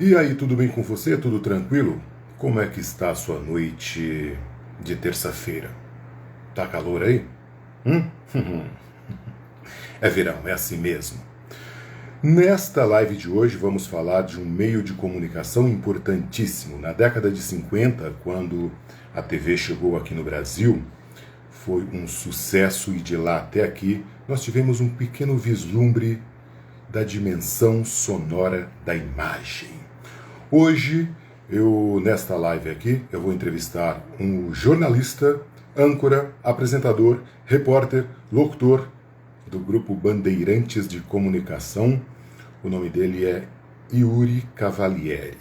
E aí, tudo bem com você? Tudo tranquilo? Como é que está a sua noite de terça-feira? Tá calor aí? É verão, é assim mesmo. Nesta live de hoje vamos falar de um meio de comunicação importantíssimo. Na década de 50, quando a TV chegou aqui no Brasil, foi um sucesso e de lá até aqui nós tivemos um pequeno vislumbre da dimensão sonora da imagem. Hoje, nesta live aqui, eu vou entrevistar um jornalista, âncora, apresentador, repórter, locutor do grupo Bandeirantes de Comunicação. O nome dele é Yuri Cavalieri.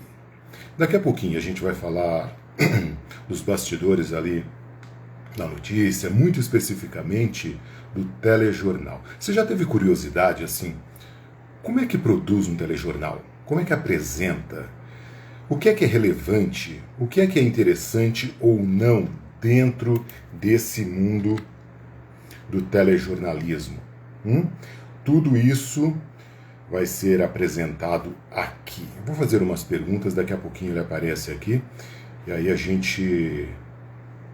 Daqui a pouquinho a gente vai falar dos bastidores ali da notícia, muito especificamente do telejornal. Você já teve curiosidade, assim, como é que produz um telejornal? Como é que apresenta? O que é relevante? O que é interessante ou não dentro desse mundo do telejornalismo? Tudo isso vai ser apresentado aqui. Eu vou fazer umas perguntas, daqui a pouquinho ele aparece aqui, e aí a gente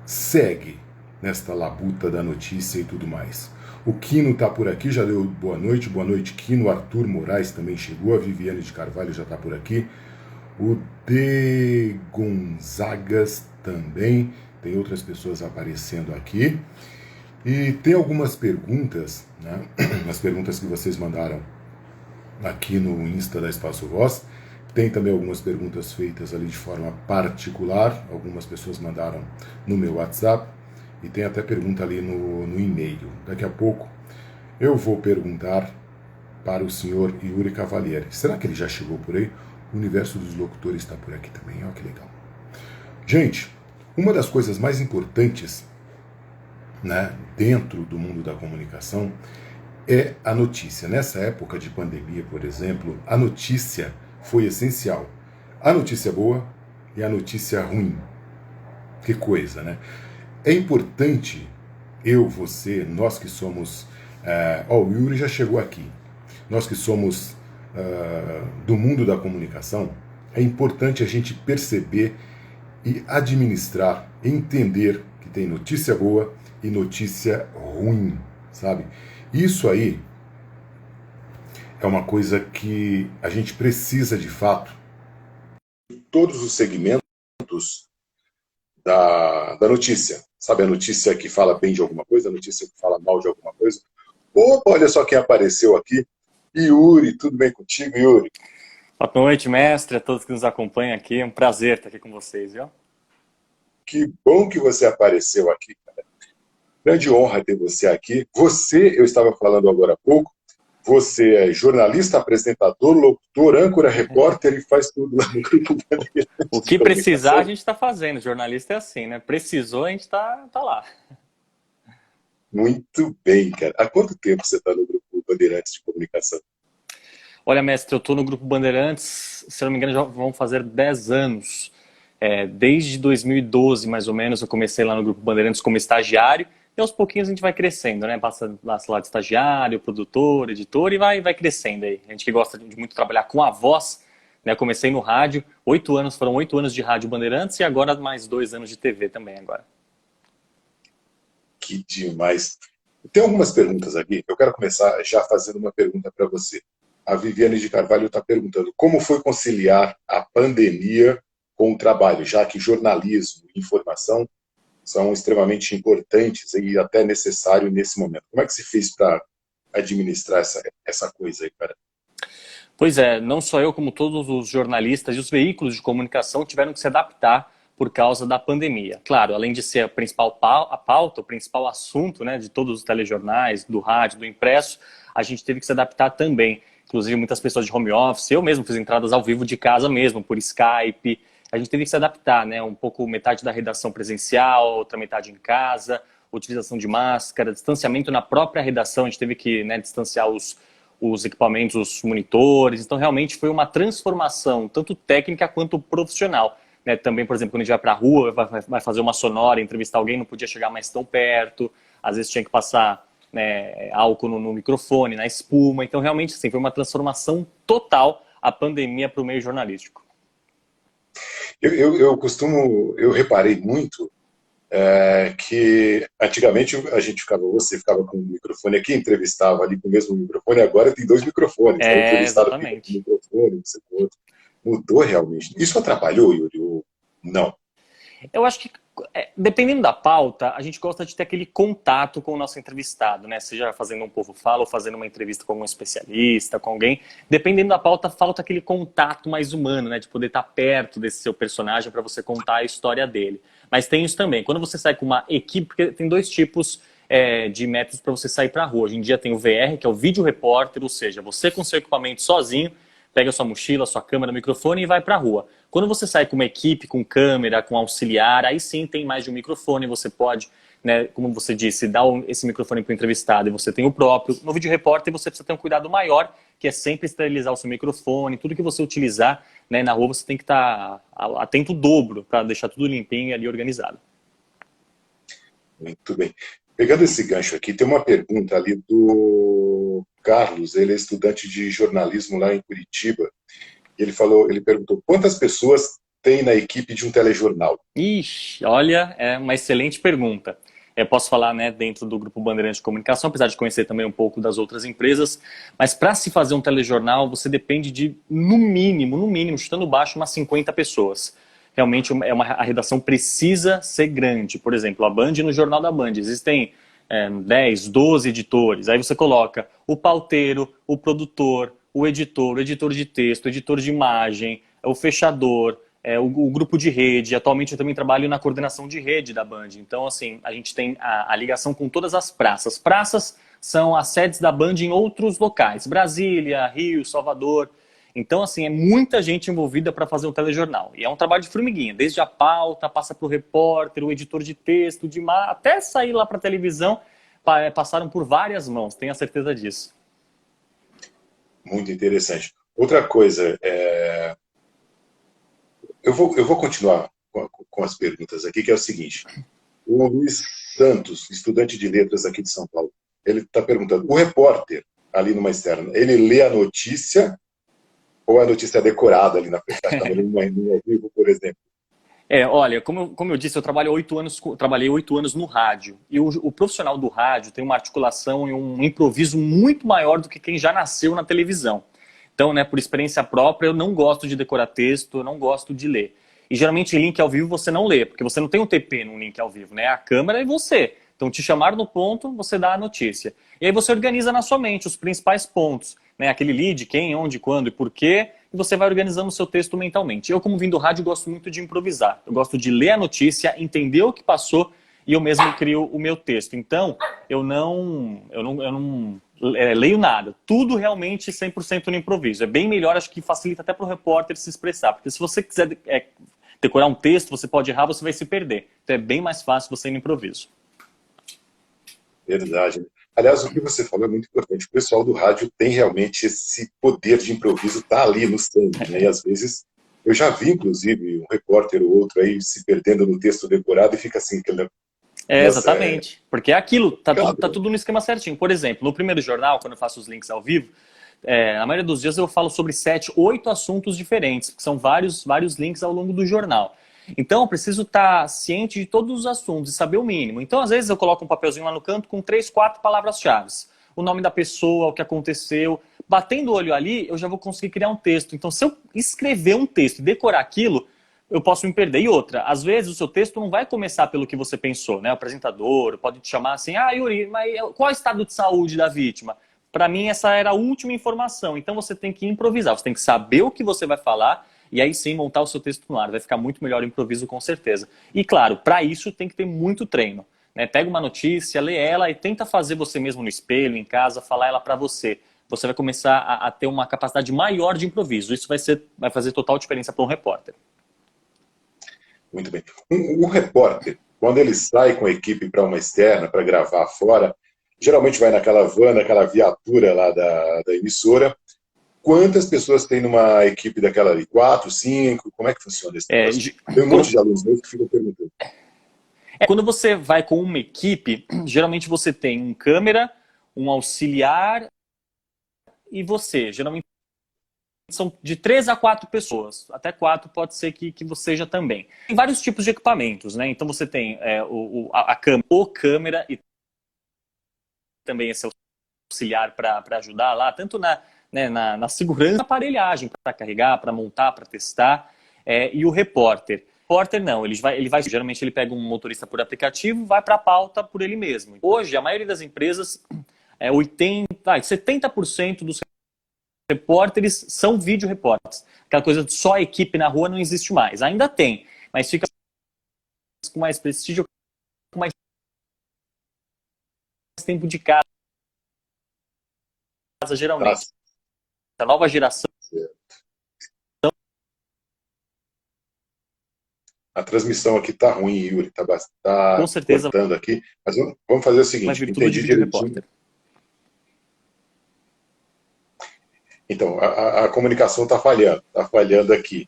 segue nesta labuta da notícia e tudo mais. O Quino está por aqui, já deu boa noite Quino. Arthur Moraes também chegou, a Viviane de Carvalho já está por aqui. O De Gonzagas também, tem outras pessoas aparecendo aqui. E tem algumas perguntas, né? As perguntas que vocês mandaram aqui no Insta da Espaço Voz. Tem também algumas perguntas feitas ali de forma particular, algumas pessoas mandaram no meu WhatsApp, e tem até pergunta ali no e-mail. Daqui a pouco eu vou perguntar para o senhor Yuri Cavalieri. Será que ele já chegou por aí? O universo dos locutores está por aqui também, olha que legal. Gente, uma das coisas mais importantes, né, dentro do mundo da comunicação é a notícia. Nessa época de pandemia, por exemplo, a notícia foi essencial. A notícia boa e a notícia ruim. Que coisa, né? É importante, você, nós que somos... o Yuri já chegou aqui. Nós que somos do mundo da comunicação, é importante a gente perceber e administrar, entender que tem notícia boa e notícia ruim, sabe? Isso aí é uma coisa que a gente precisa de fato. Todos os segmentos da notícia. Sabe a notícia que fala bem de alguma coisa, a notícia que fala mal de alguma coisa? Opa, olha só quem apareceu aqui. Yuri, tudo bem contigo, Yuri? Boa noite, mestre, a todos que nos acompanham aqui. É um prazer estar aqui com vocês, viu? Que bom que você apareceu aqui, cara. Grande honra ter você aqui. Eu estava falando agora há pouco, você é jornalista, apresentador, locutor, âncora, repórter e faz tudo lá no Grupo Bandeirantes. O que precisar a gente está fazendo. Jornalista é assim, né? Precisou, a gente tá lá. Muito bem, cara. Há quanto tempo você está no Grupo Bandeirantes de Comunicação? Olha, mestre, eu estou no Grupo Bandeirantes, se não me engano, já vão fazer 10 anos. Desde 2012, mais ou menos, eu comecei lá no Grupo Bandeirantes como estagiário. E aos pouquinhos a gente vai crescendo, né? Passa lá de estagiário, produtor, editor e vai crescendo aí. A gente que gosta de muito trabalhar com a voz, né? Comecei no rádio, foram 8 anos de rádio Bandeirantes e agora mais 2 anos de TV também agora. Que demais. Tem algumas perguntas aqui. Eu quero começar já fazendo uma pergunta para você. A Viviane de Carvalho está perguntando como foi conciliar a pandemia com o trabalho, já que jornalismo e informação são extremamente importantes e até necessário nesse momento. Como é que se fez para administrar essa coisa aí, cara? Pois é, não só eu, como todos os jornalistas e os veículos de comunicação tiveram que se adaptar por causa da pandemia. Claro, além de ser a principal pauta, o principal assunto, né, de todos os telejornais, do rádio, do impresso, a gente teve que se adaptar também. Inclusive muitas pessoas de home office, eu mesmo fiz entradas ao vivo de casa mesmo, por Skype. A gente teve que se adaptar, né? Um pouco metade da redação presencial, outra metade em casa, utilização de máscara, distanciamento na própria redação, a gente teve que, né, distanciar os equipamentos, os monitores. Então realmente foi uma transformação, tanto técnica quanto profissional. né? Também, por exemplo, quando a gente vai para a rua, vai fazer uma sonora, entrevistar alguém, não podia chegar mais tão perto, às vezes tinha que passar, né, álcool no microfone, na espuma. Então, realmente, assim, foi uma transformação total a pandemia para o meio jornalístico. Eu reparei muito que antigamente você ficava com o microfone aqui, entrevistava ali com o mesmo microfone, agora tem dois microfones, né? O entrevistado fica com o Exatamente. microfone, você com o outro. Mudou realmente. Isso atrapalhou, Yuri? Ou não? Eu acho que, dependendo da pauta, a gente gosta de ter aquele contato com o nosso entrevistado, né? Seja fazendo um povo fala ou fazendo uma entrevista com um especialista, com alguém. Dependendo da pauta, falta aquele contato mais humano, né? De poder estar perto desse seu personagem para você contar a história dele. Mas tem isso também. Quando você sai com uma equipe, porque tem dois tipos de métodos para você sair para a rua. Hoje em dia tem o VR, que é o vídeo repórter, ou seja, você com seu equipamento sozinho, pega sua mochila, sua câmera, microfone e vai para a rua. Quando você sai com uma equipe, com câmera, com auxiliar, aí sim tem mais de um microfone, você pode, né, como você disse, dar esse microfone para o entrevistado e você tem o próprio. No vídeo repórter você precisa ter um cuidado maior, que é sempre esterilizar o seu microfone, tudo que você utilizar, né, na rua você tem que estar atento o dobro para deixar tudo limpinho e ali organizado. Muito bem. Pegando esse gancho aqui, tem uma pergunta ali do Carlos, ele é estudante de jornalismo lá em Curitiba. Ele perguntou, quantas pessoas tem na equipe de um telejornal? Ixi, olha, é uma excelente pergunta. Eu posso falar, né, dentro do Grupo Bandeirantes de Comunicação, apesar de conhecer também um pouco das outras empresas, mas para se fazer um telejornal, você depende de, no mínimo, chutando baixo, umas 50 pessoas. Realmente a redação precisa ser grande. Por exemplo, a Band, no Jornal da Band, existem 10, 12 editores. Aí você coloca o pauteiro, o produtor, o editor de texto, o editor de imagem, o fechador, o grupo de rede. Atualmente eu também trabalho na coordenação de rede da Band. Então, assim, a gente tem a ligação com todas as praças. Praças são as sedes da Band em outros locais. Brasília, Rio, Salvador. Então, assim, é muita gente envolvida para fazer um telejornal. E é um trabalho de formiguinha. Desde a pauta, passa para o repórter, o editor de texto, até sair lá para a televisão, passaram por várias mãos. Tenho a certeza disso. Muito interessante. Outra coisa, eu vou continuar com as perguntas aqui, que é o seguinte. O Luiz Santos, estudante de letras aqui de São Paulo, ele está perguntando, o repórter, ali numa externa, ele lê a notícia ou a notícia é decorada ali na frente da câmera, no ao vivo, por exemplo? Olha, como eu disse, eu trabalhei 8 anos no rádio. E o profissional do rádio tem uma articulação e um improviso muito maior do que quem já nasceu na televisão. Então, né, por experiência própria, eu não gosto de decorar texto, eu não gosto de ler. E geralmente em link ao vivo você não lê, porque você não tem um TP num link ao vivo, né? A câmera é você. Então te chamaram no ponto, você dá a notícia. E aí você organiza na sua mente os principais pontos, né? Aquele lead, quem, onde, quando e por quê, e você vai organizando o seu texto mentalmente. Eu, como vim do rádio, gosto muito de improvisar. Eu gosto de ler a notícia, entender o que passou e eu mesmo crio o meu texto. Então, eu não leio nada. Tudo realmente 100% no improviso. É bem melhor, acho que facilita até para o repórter se expressar. Porque se você quiser decorar um texto, você pode errar, você vai se perder. Então é bem mais fácil você ir no improviso. Verdade. Aliás, o que você falou é muito importante. O pessoal do rádio tem realmente esse poder de improviso, tá ali no sangue, né? E às vezes, eu já vi, inclusive, um repórter ou outro aí se perdendo no texto decorado e fica assim, Exatamente. Porque é aquilo, tá tudo no esquema certinho. Por exemplo, no primeiro jornal, quando eu faço os links ao vivo, na maioria dos dias eu falo sobre 7, 8 assuntos diferentes, que são vários links ao longo do jornal. Então, eu preciso estar ciente de todos os assuntos e saber o mínimo. Então, às vezes, eu coloco um papelzinho lá no canto com 3, 4 palavras-chave. O nome da pessoa, o que aconteceu. Batendo o olho ali, eu já vou conseguir criar um texto. Então, se eu escrever um texto e decorar aquilo, eu posso me perder. E outra, às vezes o seu texto não vai começar pelo que você pensou, né? O apresentador pode te chamar assim, Yuri, mas qual é o estado de saúde da vítima? Para mim, essa era a última informação. Então, você tem que improvisar. Você tem que saber o que você vai falar e aí sim montar o seu texto no ar. Vai ficar muito melhor o improviso, com certeza. E claro, para isso tem que ter muito treino, né? Pega uma notícia, lê ela e tenta fazer você mesmo no espelho, em casa, falar ela para você. Você vai começar a ter uma capacidade maior de improviso. Isso vai fazer total diferença para um repórter. Muito bem. Um repórter, quando ele sai com a equipe para uma externa, para gravar fora, geralmente vai naquela van, naquela viatura lá da emissora, Quantas pessoas tem numa equipe daquela ali? 4, 5? Como é que funciona esse negócio? Tem um monte de alunos meus que ficam perguntando. Quando você vai com uma equipe, geralmente você tem um câmera, um auxiliar e você. Geralmente são de 3 a 4 pessoas. Até 4 pode ser que você seja também. Tem vários tipos de equipamentos, né? Então você tem a câmera e também esse auxiliar para ajudar lá, tanto na segurança, na aparelhagem, para carregar, para montar, para testar, e o repórter. O repórter não, geralmente ele pega um motorista por aplicativo, vai para a pauta por ele mesmo. Hoje, a maioria das empresas, 70% dos repórteres são vídeo repórteres. Aquela coisa de só equipe na rua não existe mais. Ainda tem, mas fica com mais prestígio, com mais tempo de casa, geralmente. A nova geração. A transmissão aqui tá ruim, Yuri, tá com certeza cortando aqui. Mas vamos fazer o seguinte, entendi direitinho. Então, a comunicação está falhando aqui.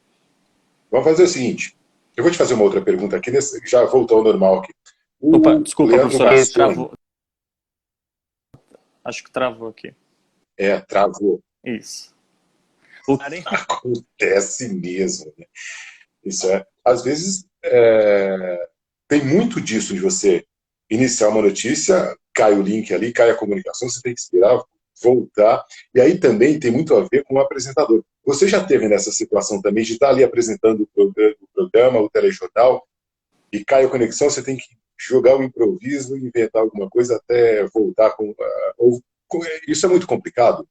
Vamos fazer o seguinte, eu vou te fazer uma outra pergunta aqui, já voltou ao normal aqui. Opa, desculpa, professor, travou. Acho que travou aqui. Travou. Isso. Acontece mesmo, né? Isso às vezes, tem muito disso de você iniciar uma notícia, cai o link ali, cai a comunicação, você tem que esperar, voltar, e aí também tem muito a ver com o apresentador. Você já teve nessa situação também de estar ali apresentando o programa, o telejornal, e cai a conexão, você tem que jogar o improviso, inventar alguma coisa até voltar isso é muito complicado?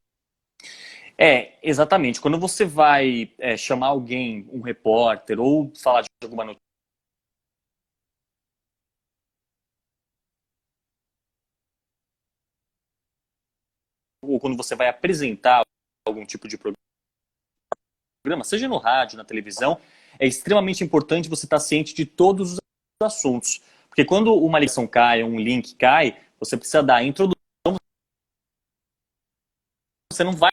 Exatamente. Quando você vai chamar alguém, um repórter, ou falar de alguma notícia, ou quando você vai apresentar algum tipo de programa, seja no rádio, na televisão, é extremamente importante você estar ciente de todos os assuntos. Porque quando uma ligação cai, um link cai, você precisa dar a introdução, você não vai